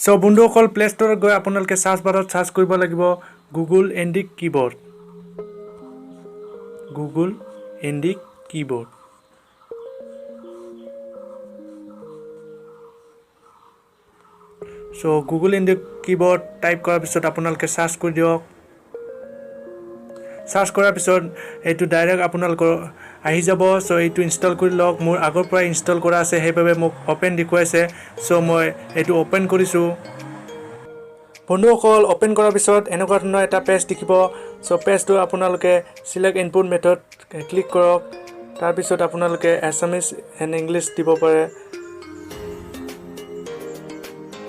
so বন্ধুসকল play ষ্টৰত গৈ আপোনালোকে সাৰ্চ বাৰত সাৰ্চ কৰিব লাগিব Google Indic keyboard Google Indic keyboard so Google Indic keyboard type কৰাৰ পিছত আপোনালোকে সাৰ্চ কৰি দিয়ক সাৰ্চ কৰাৰ পিছত এইটো ডাইৰেক্ট আপোনালোকৰ আহি যাব সো এইটো ইনষ্টল কৰি লওক মোৰ আগৰ পৰা ইনষ্টল কৰা আছে সেইভাবে মোক ওপেন দেখুৱাইছে সো মই এইটো ওপেন কৰিছো বন্ধুসকল ওপেন কৰাৰ পিছত এনেকুৱা ধৰণৰ এটা পেজ দেখিব সো পেজটো আপোনালোকে সিলেক্ট ইনপুট মেথড ক্লিক কৰক তাৰ পিছত আপোনালোকে এছামিজ এণ্ড ইংলিছ দিব পাৰে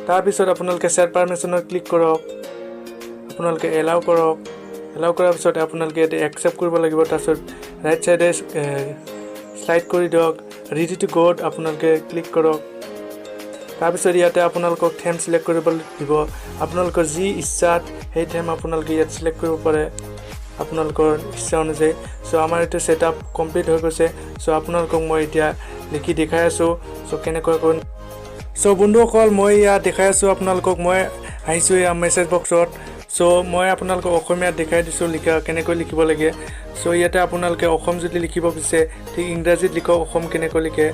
তাৰ পিছত আপোনালোকে সেট পাৰমিশনত ক্লিক কৰক আপোনালোকে এলাউ কৰক এলাউ কৰাৰ পিছত আপোনালোকে এটা একসেপ্ট কৰিব লাগিব তাৰ পিছত ৰাইট সাইডে স্লাইড কৰি দিয়ক ৰেডি টু গো আপোনালোকে ক্লিক কৰক তাৰ পিছত ইয়াতে আপোনালোকক থিম সিলেক্ট কৰিব দিব আপোনালোকৰ যি ইচ্ছা সেই থিম আপোনালোকে ইয়াত সিলেক্ট কৰিব পাৰে আপোনালোকৰ ইচ্ছা অনুযায়ী সো আমাৰ এটা সেটআপ কমপ্লিট হৈ গৈছে সো আপোনালোকক মই এতিয়া লিখি দেখাই আছো সো কেনেকৈ কৰিম সো বন্ধুসকল মই ইয়া দেখাই আছো আপোনালোকক মই আহিছো ইয়া মেছেজ বক্সত সো মই আপোনালোকক অসমীয়াত দেখাই দিছো লিখা কেনেকৈ লিখিব লাগে সো ইয়াতে আপোনালোকে অসম যদি লিখিব বিচাৰে ঠিক ইংৰাজীত লিখক অসম কেনেকৈ লিখে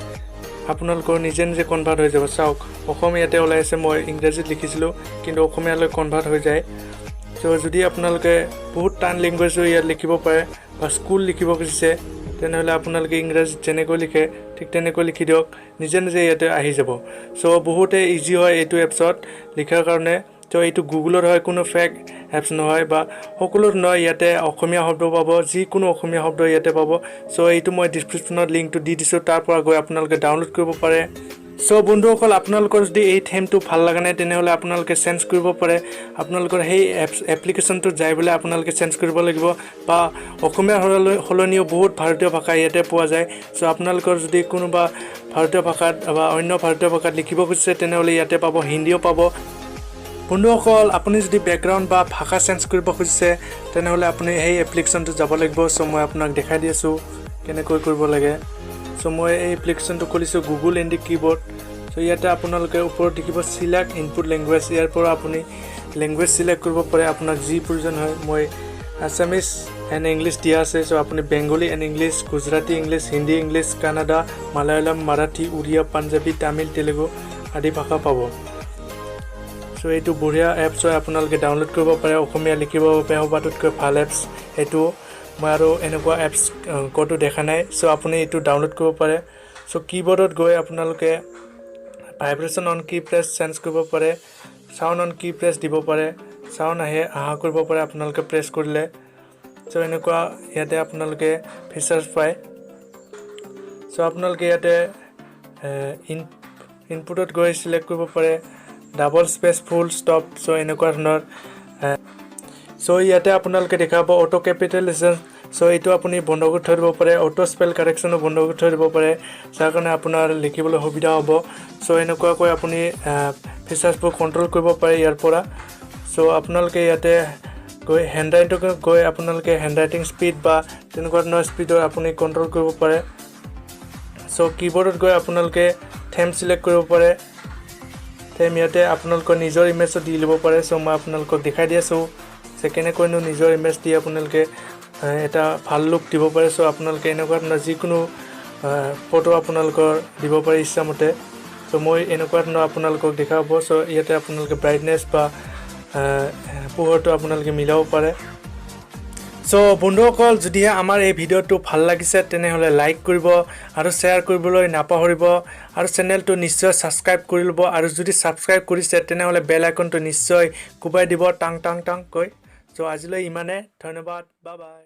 আপোনালোকৰ নিজে নিজে কনভাৰ্ট হৈ যাব চাওক অসম ইয়াতে ওলাই আছে মই ইংৰাজীত লিখিছিলো কিন্তু অসমীয়ালৈ কনভাৰ্ট হৈ যায় সো যদি আপোনালোকে বহুত টান ল্যাঙ্গুৱেজ ইয়াত লিখিব পাৰে বা স্কুল লিখিব বিচাৰে তেনেহলে আপোনালোকে ইংৰাজীত যেনেকৈ লিখে ঠিক তেনেকৈ লিখি দিয়ক নিজে নিজে ইয়াতে আহি যাব সো বহুতে ইজি হয় এইটো এপছত লিখাৰ কাৰণে তো এইটো গুগলৰ হয় কোনো ফেক এপছ নহয় বা সকলো নহয় ইয়াতে অসমীয়া শব্দ পাব যিকোনো অসমীয়া শব্দ ইয়াতে পাব সো এইটো মই ডেসক্ৰিপচনত লিংকটো দি দিছো তাৰ পৰা গৈ আপোনালোকে ডাউনলোড কৰিব পাৰে সো বন্ধুসকল আপোনালোকৰ যদি এই থিমটো ভাল লাগা নাই তেনেহলে আপোনালোকে চেঞ্জ কৰিব পাৰে আপোনালোকৰ সেই এপ্লিকেশনটো যাই বলে আপোনালোকে চেঞ্জ কৰিব লাগিব বা অসমীয়া হলনিও বহুত ভাৰতীয় ভাষা ইয়াতে পোৱা যায় সো আপোনালোকৰ যদি কোনোবা ভাৰতীয় ভাষাত বা অন্য ভাৰতীয় ভাষাত লিখিব খুজিছে তেনেহলে ইয়াতে পাব হিন্দীও পাব বন্ধুসকল আপুনি যদি ব্যাকগ্ৰাউণ্ড বা ভাষা চেঞ্জ কৰিব খুজিছে তেনেহলে আপুনি এই এপ্লিকেশনটো যাব লাগিব সো মই আপোনাক দেখাই দি আছো কেনেকৈ কৰিব লাগে সো মই এই এপ্লিকেশনটো খুলিছো গুগল এণ্ডিক কিবৰ্ড সো ইয়াতে আপোনালোকে ওপৰত দেখিব সিলেক্ট ইনপুট ল্যাঙ্গুৱেজ ইয়াৰ পৰা আপুনি ল্যাঙ্গুৱেজ সিলেক্ট কৰিব পাৰে আপোনাক যি প্ৰয়োজন হয় মই আছামিজ এণ্ড ইংলিছ দিয়া আছে সো আপুনি Bengali and English Gujarati English Hindi English Kannada Malayalam Marathi Oriya Punjabi Tamil Telugu আদি ভাষা পাব সো এইটো বঢ়িয়া এপছ হয় আপোনালোকে ডাউনলোড কৰিব পাৰে অসমীয়া লিখিব বেহবাটোতকৈ ভাল এপছ এইটো মই আৰু এনেকুৱা এপছ ক'তো দেখা নাই সো আপুনি এইটো ডাউনলোড কৰিব পাৰে সো কিবৰ্ডত গৈ আপোনালোকে ভাইব্ৰেচন অন কি প্ৰেছ চেঞ্জ কৰিব পাৰে সাউন্ড অন কি প্ৰেছ দিব পাৰে সাউন্ড আহা কৰিব পাৰে আপোনালোকে প্ৰেছ কৰিলে সো এনেকুৱা ইয়াতে আপোনালোকে ফিচাৰ্ছ পায় সো আপোনালোকে ইয়াতে ইনপুটত গৈ সিলেক্ট কৰিব পাৰে double space full stop so এনেকুৱা ধৰণৰ সো ইয়াতে আপোনালোকে দেখাব অটো ক্যাপিটেলাইজেশন সো এইটো আপুনি বন্ধ কৰি থৈ দিব পাৰে অটো স্পেল কাৰেকচনো বন্ধ কৰি থৈ দিব পাৰে যাৰ কাৰণে আপোনাৰ লিখিবলৈ সুবিধা হ'ব সো এনেকুৱাকৈ আপুনি ফিচাৰ্ছবোৰ কন্ট্ৰোল কৰিব পাৰে ইয়াৰ পৰা সো আপোনালোকে ইয়াতে গৈ হেণ্ডৰাইটিং গৈ আপোনালোকে হেণ্ডৰাইটিং স্পীড বা তেনেকুৱা ধৰণৰ স্পীডৰ আপুনি কন্ট্ৰোল কৰিব পাৰে সো কিবৰ্ডত গৈ আপোনালোকে থিম সিলেক্ট কৰিব পাৰে থিম ইয়াতে আপোনালোকৰ নিজৰ ইমেজটো দি ল'ব পাৰে সো মই আপোনালোকক দেখাই দি আছো যে কেনেকৈনো নিজৰ ইমেজ দি আপোনালোকে এটা ভাল লুক দিব পাৰে সো আপোনালোকে এনেকুৱা ধৰণৰ যিকোনো ফটো আপোনালোকৰ দিব পাৰে ইচ্ছামতে সো মই এনেকুৱা ধৰণৰ আপোনালোকক দেখাব সো ইয়াতে আপোনালোকে ব্ৰাইটনেছ বা পোহৰটো আপোনালোকে মিলাব পাৰে সো বন্ধুসকল যদি আমাৰ এই ভিডিওটো ভাল লাগিছে তেনেহলে লাইক কৰিব আৰু শেয়াৰ কৰিবলৈ নাপাহৰিব আৰু চেনেলটো নিশ্চয় সাবস্ক্ৰাইব কৰি লব আৰু যদি সাবস্ক্ৰাইব কৰিছে তেনেহলে বেল আইকনটো নিশ্চয় কোবাই দিব টাং টাং টাং কৈ সো আজিলৈ ইমানে ধন্যবাদ বাই বাই